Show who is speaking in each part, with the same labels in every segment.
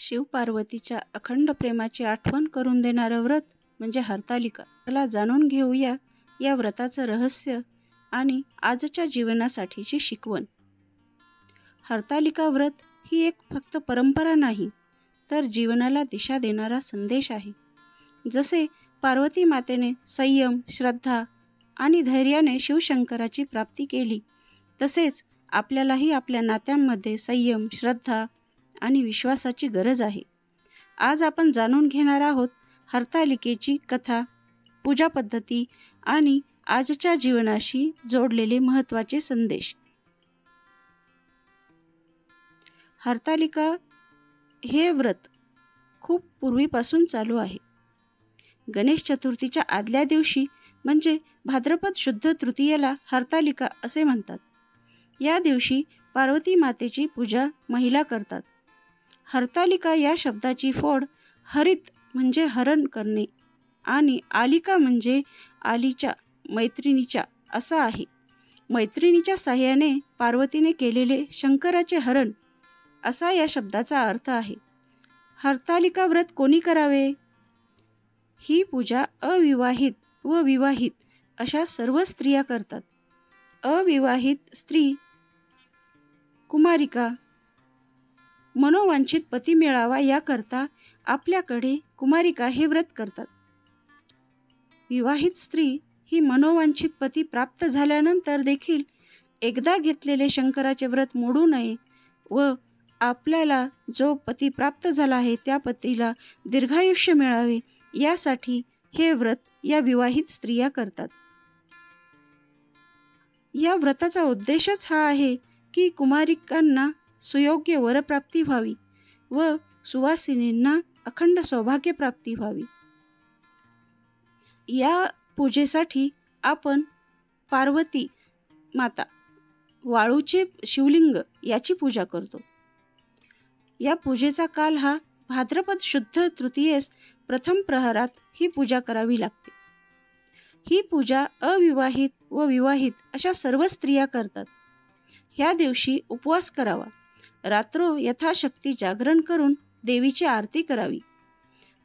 Speaker 1: शिव-पार्वतीच्या अखंड प्रेमाची आठवण करून देणारं व्रत म्हणजे हरतालिका. चला जाणून घेऊया या व्रताचं रहस्य आणि आजच्या जीवनासाठीची शिकवण. हरतालिका व्रत ही एक फक्त परंपरा नाही, तर जीवनाला दिशा देणारा संदेश आहे. जसे पार्वती मातेने संयम, श्रद्धा आणि धैर्याने शिवशंकराची प्राप्ती केली, तसेच आपल्यालाही आपल्या नात्यांमध्ये संयम, श्रद्धा आणि विश्वासाची गरज आहे. आज आपण जाणून घेणार आहोत हरतालिकेची कथा, पूजा पद्धती आणि आजच्या जीवनाशी जोडलेले महत्त्वाचे संदेश. हरतालिका हे व्रत खूप पूर्वीपासून चालू आहे. गणेश चतुर्थीच्या आदल्या दिवशी म्हणजे भाद्रपद शुद्ध तृतीयेला हरतालिका असे म्हणतात. या दिवशी पार्वती मातेची पूजा महिला करतात. हरतालिका या शब्दाची फोड हरित म्हणजे हरण करणे आणि आलिका म्हणजे आलीच्या, मैत्रिणीच्या असा आहे. मैत्रिणीच्या साह्याने पार्वतीने केलेले शंकराचे हरण असा या शब्दाचा अर्थ आहे. हरतालिका व्रत कोणी करावे? ही पूजा अविवाहित व विवाहित अशा सर्व स्त्रिया करतात. अविवाहित स्त्री, कुमारिका, मनोवांछित पती मिळावा याकरता आपल्याकडे कुमारिका हे व्रत करतात. विवाहित स्त्री ही मनोवांछित पती प्राप्त झाल्यानंतर देखील एकदा घेतलेले शंकराचे व्रत मोडू नये व आपल्याला जो पती प्राप्त झाला आहे त्या पतीला दीर्घायुष्य मिळावे यासाठी हे व्रत या विवाहित स्त्रिया करतात. या व्रताचा उद्देशच हा आहे की कुमारिकांना सुयोग्य वरप्राप्ती व्हावी व सुवासिनींना अखंड सौभाग्य प्राप्ती व्हावी. या पूजेसाठी आपण पार्वती माता, वाळूचे शिवलिंग याची पूजा करतो. या पूजेचा काल हा भाद्रपद शुद्ध तृतीयेस प्रथम प्रहरात ही पूजा करावी लागते. ही पूजा अविवाहित व विवाहित अशा सर्व स्त्रिया करतात. ह्या दिवशी उपवास करावा, रात्रो यथाशक्ती जागरण करून देवीची आरती करावी.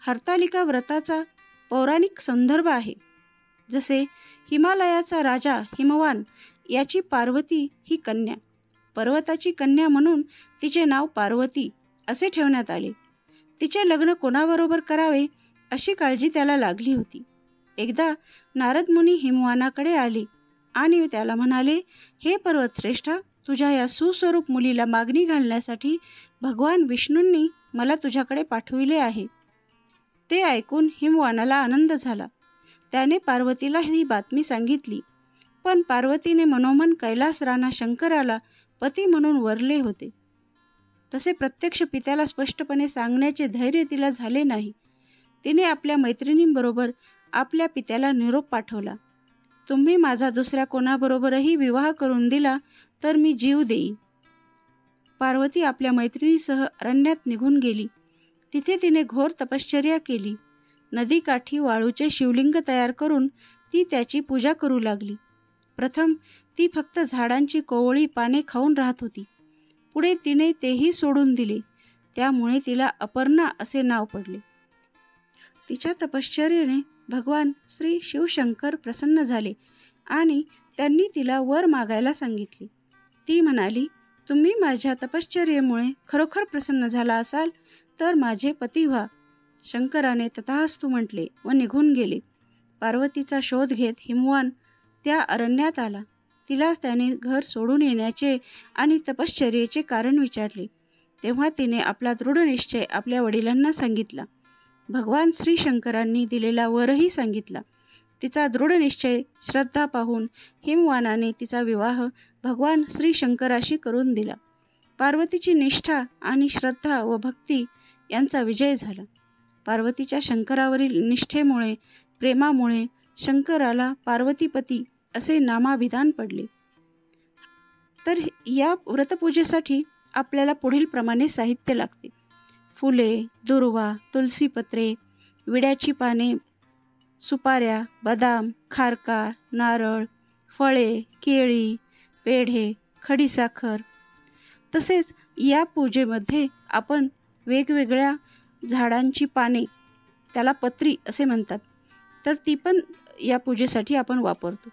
Speaker 1: हरतालिका व्रताचा पौराणिक संदर्भ आहे. जसे हिमालयाचा राजा हिमवान याची पार्वती ही कन्या, पर्वताची कन्या म्हणून तिचे नाव पार्वती असे ठेवण्यात आले. तिचे लग्न कोणाबरोबर करावे अशी काळजी त्याला लागली होती. एकदा नारद मुनी हिमवानाकडे आले आणि त्याला म्हणाले, हे पर्वतश्रेष्ठा, तुझ्या या सुस्वरूप मुलीला मागणी घालण्यासाठी भगवान विष्णूंनी मला तुझ्याकडे पाठविले आहे. ते ऐकून हिमवानाला आनंद झाला. त्याने पार्वतीला ही बातमी सांगितली, पण पार्वतीने मनोमन कैलास राणा शंकराला पती म्हणून वरले होते. तसे प्रत्यक्ष पित्याला स्पष्टपणे सांगण्याचे धैर्य तिला झाले नाही. तिने आपल्या मैत्रिणींबरोबर आपल्या पित्याला निरोप पाठवला, तुम्ही माझा दुसऱ्या कोणाबरोबरही विवाह करून दिला तर मी जीव देईन. पार्वती आपल्या मैत्रिणीसह अरण्यात निघून गेली. तिथे तिने घोर तपश्चर्या केली. नदीकाठी वाळूचे शिवलिंग तयार करून ती त्याची पूजा करू लागली. प्रथम ती फक्त झाडांची कोवळी पाने खाऊन राहत होती. पुढे तिने तेही सोडून दिले. त्यामुळे तिला अपर्णा असे नाव पडले. तिच्या तपश्चर्येने भगवान श्री शिवशंकर प्रसन्न झाले आणि त्यांनी तिला वर मागायला सांगितले. ती म्हणाली, तुम्ही माझ्या तपश्चर्येमुळे खरोखर प्रसन्न झाला असाल तर माझे पती व्हा. शंकराने तथास्तु म्हटले व निघून गेले. पार्वतीचा शोध घेत हिमवान त्या अरण्यात आला. तिला त्याने घर सोडून येण्याचे आणि तपश्चर्येचे कारण विचारले. तेव्हा तिने आपला दृढ निश्चय आपल्या वडिलांना सांगितला. भगवान श्री शंकरांनी दिलेला वरही सांगितला. तिचा दृढ निश्चय, श्रद्धा पाहून हिमवानाने तिचा विवाह भगवान श्री शंकराशी करून दिला. पार्वतीची निष्ठा आणि श्रद्धा व भक्ती यांचा विजय झाला. पार्वतीच्या शंकरावरील निष्ठेमुळे, प्रेमामुळे शंकराला पार्वतीपती असे नामाभिधान पडले. तर या व्रतपूजेसाठी आपल्याला पुढील प्रमाणे साहित्य लागते. फुले, दुर्वा, तुलसीपत्रे, विड्याची पाने, सुपाऱ्या, बदाम, खारका, नारळ, फळे, केळी, पेढे, खडीसाखर. तसेच या पूजेमध्ये आपण वेगवेगळ्या झाडांची पाने, त्याला पत्री असे म्हणतात, तर ती पण या पूजेसाठी आपण वापरतो.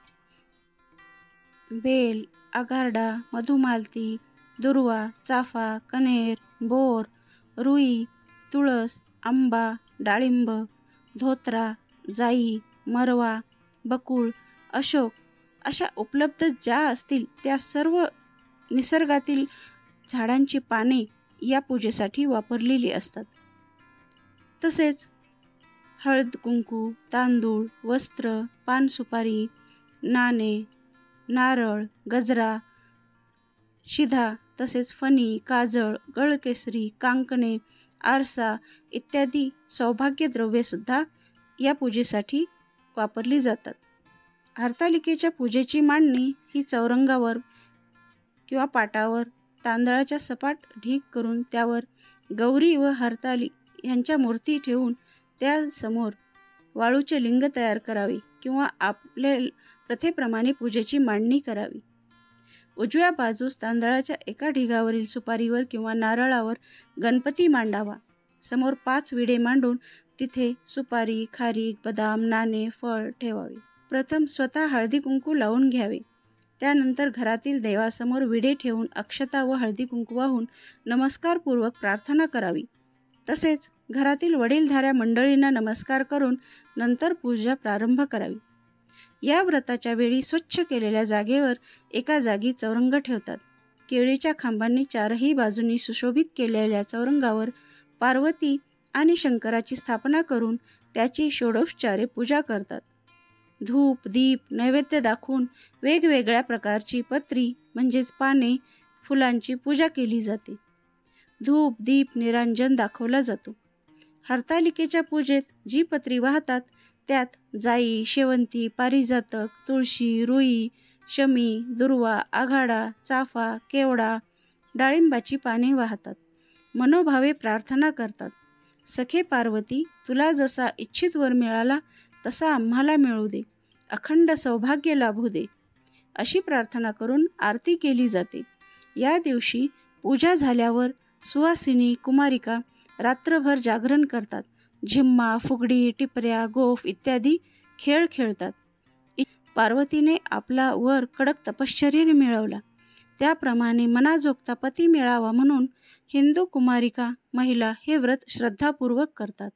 Speaker 1: बेल, आगारडा, मधुमालती, दुर्वा, चाफा, कण्हेर, बोर, रुई, तुळस, आंबा, डाळिंब, धोत्रा, जाई, मरवा, बकुळ, अशोक अशा उपलब्ध ज्या असतील त्या सर्व निसर्गातील झाडांची पाने या पूजेसाठी वापरलेली असतात. तसेच हळद कुंकू, तांदूळ, वस्त्र, पान सुपारी, नाणे, नारळ, गजरा, शिधा, तसेच फणी, काजळ, गळकेसरी, कांकणे, आरसा इत्यादी सौभाग्यद्रव्ये सुद्धा या पूजेसाठी वापरली जातात. हरतालिकेच्या पूजेची मांडणी ही चौरंगावर किंवा पाटावर तांदळाच्या सपाट ढीग करून त्यावर गौरी व हरताली यांच्या मूर्ती ठेवून त्यासमोर वाळूचे लिंग तयार करावे किंवा आपल्या प्रथेप्रमाणे पूजेची मांडणी करावी. उजव्या बाजूस तांदळाच्या एका ढिगावरील सुपारीवर किंवा नारळावर गणपती मांडावा. समोर 5 विडे मांडून तिथे सुपारी, खारीक, बदाम, नाणे, फळ ठेवावे. प्रथम स्वतः हळदी कुंकू लावून घ्यावे. त्यानंतर घरातील देवासमोर विडे ठेवून अक्षता व हळदी कुंकू वाहून नमस्कारपूर्वक प्रार्थना करावी. तसेच घरातील वडीलधाऱ्या मंडळींना नमस्कार करून नंतर पूजा प्रारंभ करावी. या व्रताच्या वेळी स्वच्छ केलेल्या जागेवर एका जागी चौरंग ठेवतात. केळीच्या खांबांनी चारही बाजूंनी सुशोभित केलेल्या चौरंगावर पार्वती आणि शंकराची स्थापना करून त्याची षोडोपचारे पूजा करतात. धूप, दीप, नैवेद्य दाखवून वेगवेगळ्या प्रकारची पत्री म्हणजेच पाने, फुलांची पूजा केली जाते. धूप, दीप, निरांजन दाखवला जातो. हरतालिकेच्या पूजेत जी पत्री वाहतात त्यात जाई, शेवंती, पारिजातक, तुळशी, रुई, शमी, दुर्वा, आघाडा, चाफा, केवडा, डाळिंबाची पाने वाहतात. मनोभावे प्रार्थना करतात. सखे पार्वती, तुला जसा इच्छित वर मिळाला तसा आम्हाला मिळू दे, अखंड सौभाग्य लाभू दे, अशी प्रार्थना करून आरती केली जाते. या दिवशी पूजा झाल्यावर सुवासिनी कुमारिका रात्रभर जागरण करतात. झिम्मा, फुगडी, टिपऱ्या, गोफ इत्यादी खेळ खेळतात. पार्वतीने आपला वर कडक तपश्चर्येने मिळवला, त्याप्रमाणे मनाजोगता पती मिळावा म्हणून हिंदू कुमारिका महिला हे व्रत श्रद्धापूर्वक करतात.